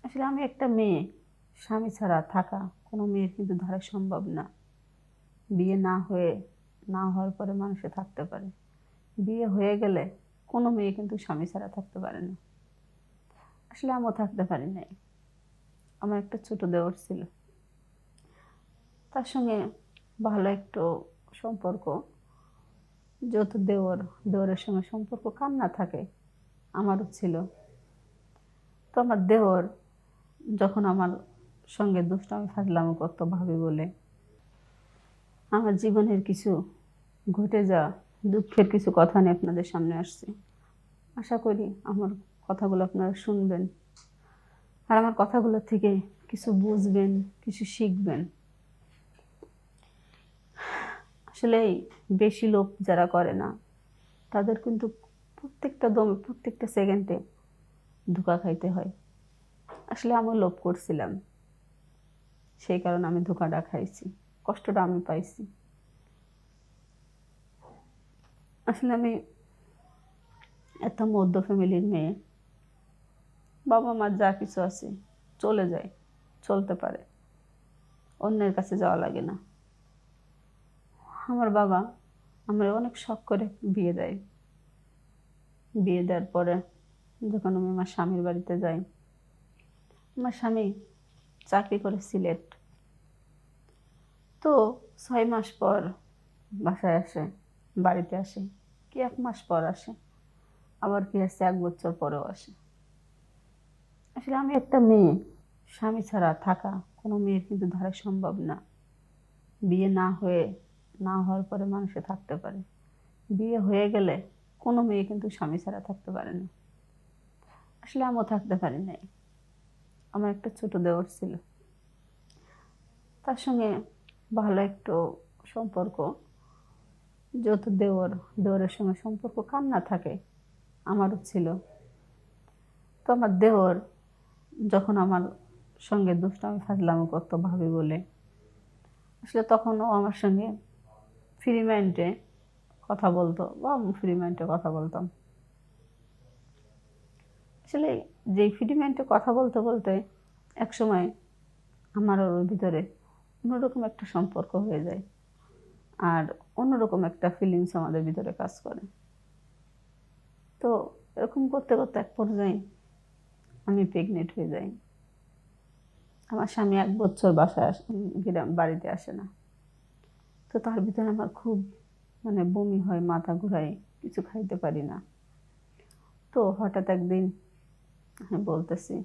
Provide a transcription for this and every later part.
আসলে আমি একটা মেয়ে, স্বামী ছাড়া থাকা কোনো মেয়ের কিন্তু ধারা সম্ভব না। বিয়ে না হওয়ার পরে মানুষে থাকতে পারে, বিয়ে হয়ে গেলে কোনো মেয়ে কিন্তু স্বামী ছাড়া থাকতে পারে না। আসলে আমিও থাকতে পারি নাই। আমার একটা ছোট দেওর ছিল, তার সঙ্গে ভালো একটু সম্পর্ক। যত দেওরের সঙ্গে সম্পর্ক কার না থাকে, আমারও ছিল। তো আমার দেওর যখন আমার সঙ্গে দুষ্টামি ফাজলামি করতো ভাবি বলে, আমার জীবনের কিছু ঘটে যাওয়া দুঃখের কিছু কথা নিয়ে আপনাদের সামনে আসছি। আশা করি আমার কথাগুলো আপনারা শুনবেন, আর আমার কথাগুলো থেকে কিছু বুঝবেন, কিছু শিখবেন। আসলে বেশি লোভ যারা করে না, তাদের কিন্তু প্রত্যেকটা দমে প্রত্যেকটা সেকেন্ডে ধোঁকা খাইতে হয়। আসলে আমি লোভ করছিলাম, সেই কারণে আমি ধোঁকাটা খাইছি, কষ্টটা আমি পাইছি। আসলে আমি একটা মধ্য ফ্যামিলির মেয়ে, বাবা মার যা কিছু আছে চলে যায়, চলতে পারে, অন্যের কাছে যাওয়া লাগে না। আমার বাবা আমার অনেক শখ করে বিয়ে দেয়। বিয়ে দেওয়ার পরে যখন আমি আমার স্বামীর বাড়িতে যাই, আমার স্বামী চাকরি করে সিলেট। তো 6 মাস পর বাসায় আসে, বাড়িতে আসে, কি 1 মাস পর আসে, আবার কি আসছে 1 বছর পরেও আসে। আসলে আমি একটা মেয়ে, স্বামী ছাড়া থাকা কোনো মেয়ের কিন্তু ধারা সম্ভব না। বিয়ে না হওয়ার পরে মানুষে থাকতে পারে, বিয়ে হয়ে গেলে কোনো মেয়ে কিন্তু স্বামী ছাড়া থাকতে পারে না। আসলে আমিও থাকতে পারি নাই। আমার একটা ছোট দেওর ছিল, তার সঙ্গে ভালো একটু সম্পর্ক। যত দেওরের সঙ্গে সম্পর্ক কার না থাকে, আমারও ছিল। তো আমার দেওর যখন আমার সঙ্গে দুষ্টামি ফাজলামি করতো ভাবি বলে, আসলে তখনও আমার সঙ্গে ফ্রি মাইন্ডে কথা বলতো, বা আমি ফ্রি মাইন্ডে কথা বলতাম। আসলে যেই ফ্রি মাইন্ডে কথা বলতে বলতে এক সময় আমার ওর ভিতরে অন্যরকম একটা সম্পর্ক হয়ে যায়, আর অন্যরকম একটা ফিলিংস আমাদের ভিতরে কাজ করে। তো এরকম করতে করতে এক পর্যায়ে আমি প্রেগনেন্ট হয়ে যাই। আমার স্বামী 1 বছর বাড়িতে আসে না। তো তার ভিতরে আমার খুব বমি হয়, মাথা ঘুরায়, কিছু খাইতে পারি না। তো হঠাৎ একদিন আমি বলতেছি,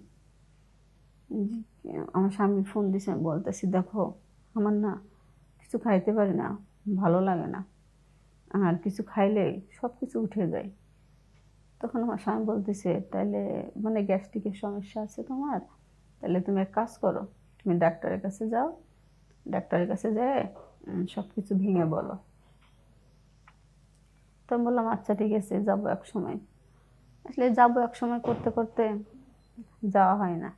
আমার স্বামী ফোন দিছে, আমি বলতেছি দেখো আমার না কিছু খাইতে পারি না, ভালো লাগে না, আর কিছু খাইলে সব কিছু উঠে যায়। তখন আমার স্বামী বলতেছে, তাহলে গ্যাস্ট্রিকের সমস্যা আছে তোমার, তাহলে তুমি এক কাজ করো, তুমি ডাক্তারের কাছে যাও, ডাক্তারের কাছে যেয়ে সব কিছু ভেঙে বলো। তো আমি বললাম আচ্ছা ঠিক আছে, যাবো এক সময়। আসলে যাবো এক সময় করতে করতে যাওয়া হয় না।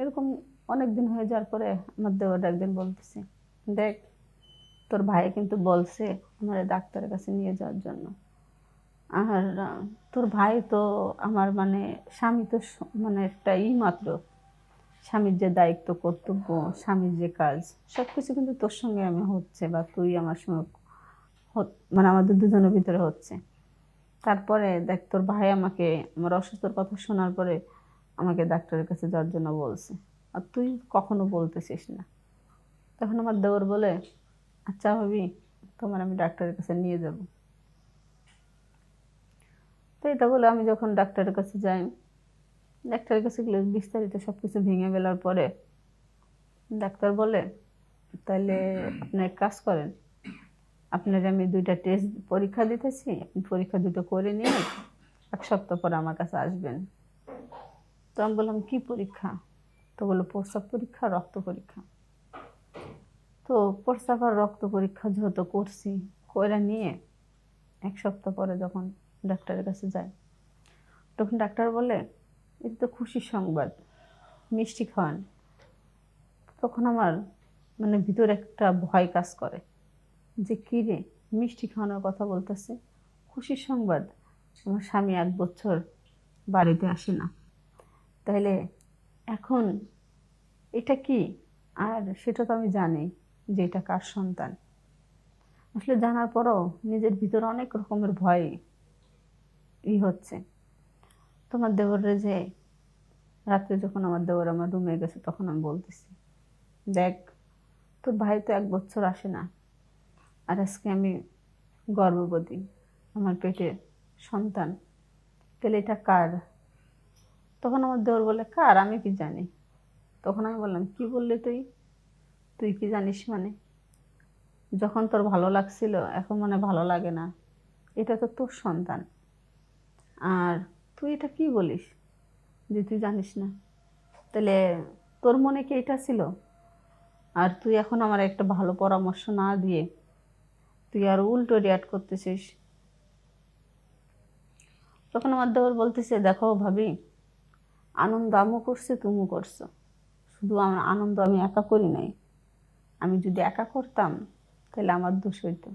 এরকম অনেক দিন হয়ে যাওয়ার পরে আমার দেওয়ার একদিন বলতেছে, দেখ তোর ভাই কিন্তু বলছে আমার ডাক্তারের কাছে নিয়ে যাওয়ার জন্য। আর তোর ভাই তো আমার স্বামী তো একটা মাত্র, স্বামীর যে দায়িত্ব কর্তব্য, স্বামীর যে কাজ, সব কিছু কিন্তু তোর সঙ্গে আমি হচ্ছে, বা তুই আমার সঙ্গে আমাদের দুজনের ভিতরে হচ্ছে। তারপরে দেখ তোর ভাই আমাকে আমার অসুস্থর কথা শোনার পরে আমাকে ডাক্তারের কাছে যাওয়ার জন্য বলছে, আর তুই কখনো বলতেছিস না। তখন আমার দেওর বলে, আচ্ছা ভাবি, তোমার আমি ডাক্তারের কাছে নিয়ে যাব। তো এটা বলে আমি যখন ডাক্তারের কাছে যাই, ডাক্তারের কাছে গেলে বিস্তারিত সবকিছু ভেঙে ফেলার পরে ডাক্তার বলে, তাহলে আপনি এক কাজ করেন, আপনার আমি 2টা টেস্ট পরীক্ষা দিতেছি, আপনি পরীক্ষা দুটো করে নিয়ে 1 সপ্তাহ পর আমার কাছে আসবেন। তো আমি বললাম কি পরীক্ষা? তো বললো প্রস্রাব পরীক্ষা, রক্ত পরীক্ষা। তো প্রস্রাব আর রক্ত পরীক্ষা যেহেতু করছি, করে নিয়ে 1 সপ্তাহ পরে যখন ডাক্তারের কাছে যায়, তখন ডাক্তার বলে এটা তো খুশির সংবাদ, মিষ্টি খাওয়ান। তখন আমার ভিতরে একটা ভয় কাজ করে, যে কি রে, মিষ্টি খাওয়ানোর কথা বলতেছে, খুশির সংবাদ, আমার স্বামী 1 বছর বাড়িতে আসে না। তাহলে এখন এটা কি? আর সেটা তো আমি জানি যে এটা কার সন্তান। আসলে জানার পরও নিজের ভিতরে অনেক রকমের ভয় হচ্ছে। তোমার দেবরে যে রাত্রে যখন আমার দেবর আমার রুমে গেছে, তখন আমি বলতেছি, দেখ তোর ভাই তো 1 বছর আসে না, আর আজকে আমি গর্ভবতী, আমার পেটে সন্তান, তাহলে এটা কার? তখন আমার দেওর বলে, কার আমি কি জানি। তখন আমি বললাম, কি বললি তুই? তুই কি জানিস মানে? যখন তোর ভালো লাগছিল এখন মানে ভালো লাগে না, এটা তো তোর সন্তান। আর তুই এটা কি বলিস যে তুই জানিস না? তাহলে তোর মনে কি এটা ছিল? আর তুই এখন আমার একটা ভালো পরামর্শ না দিয়ে তুই আর উল্টো রিয়াক্ট করতেছিস। তখন আমার দেওর বলতেছে, দেখো ভাবি, আনন্দ আমিও করছি তুমিও করছো, শুধু আমার আনন্দ আমি একা করি নাই। আমি যদি একা করতাম তাহলে আমার দোষ হইতো।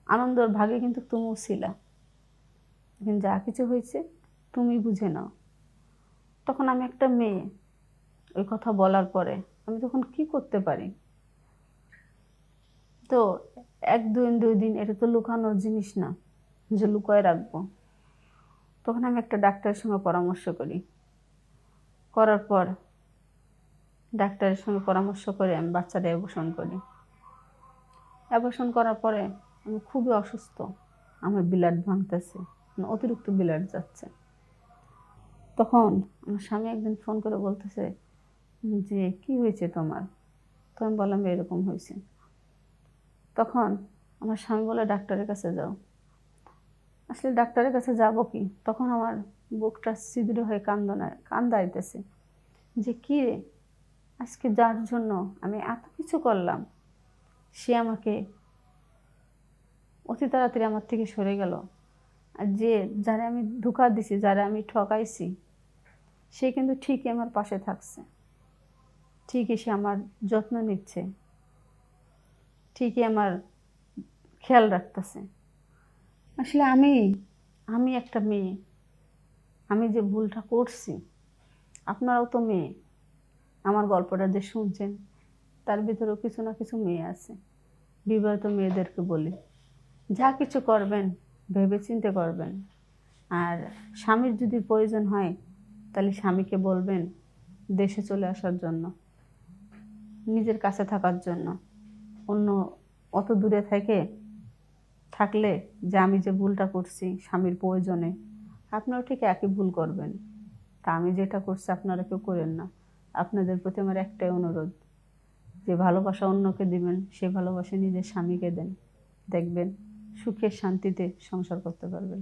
আনন্দের ভাগে কিন্তু তুমিও ছিলা, কিন্তু যা কিছু হয়েছে তুমি বুঝে নাও। তখন আমি একটা মেয়ে, ওই কথা বলার পরে আমি তখন কি করতে পারি? তো 1 2 2 দিন এটা তো লুকানোর জিনিস না যে লুকায় রাখবো। তখন আমি একটা ডাক্তারের সঙ্গে পরামর্শ করি, করার পর ডাক্তারের সঙ্গে পরামর্শ করে আমি বাচ্চাটা অ্যাবর্শন করি। অ্যাবর্শন করার পরে আমি খুবই অসুস্থ, আমার ব্লাড ভাঙতেছে, অতিরিক্ত ব্লাড যাচ্ছে। তখন আমার স্বামী একদিন ফোন করে বলতেছে যে কি হয়েছে তোমার? তো আমি বললাম এরকম হয়েছে। তখন আমার স্বামী বলে, ডাক্তারের কাছে যাও। আসলে ডাক্তারের কাছে যাব কি, তখন আমার বুকটা ছিদ্র হয়ে কান্দাইতেছে যে কি রে, আজকে যার জন্য আমি এত কিছু করলাম সে আমাকে অতি তাড়াতাড়ি আমার থেকে সরে গেল। আর যে যারা আমি ধোঁকা দিছি, যারা আমি ঠকাইছি, সে কিন্তু ঠিকই আমার পাশে থাকছে, ঠিকই সে আমার যত্ন নিচ্ছে, ঠিকই আমার খেয়াল রাখতেছে। আসলে আমি আমি একটা মেয়ে, আমি যে ভুলটা করছি, আপনারাও তো মেয়ে, আমার গল্পটা যে শুনছেন তার ভিতরেও কিছু না কিছু মেয়ে আছে। বিবাহিত মেয়েদেরকে বলি, যা কিছু করবেন ভেবে চিন্তে করবেন। আর স্বামীর যদি প্রয়োজন হয় তাহলে স্বামীকে বলবেন দেশে চলে আসার জন্য, নিজের কাছে থাকার জন্য। অন্য অত দূরে থাকলে যে আমি যে ভুলটা করছি স্বামীর প্রয়োজনে, আপনারাও ঠিক একই ভুল করবেন। তা আমি যেটা করছি আপনারা কেউ করেন না। আপনাদের প্রতি আমার একটাই অনুরোধ, যে ভালোবাসা অন্যকে দিবেন সে ভালোবাসা নিজের স্বামীকে দেন, দেখবেন সুখে শান্তিতে সংসার করতে পারবেন।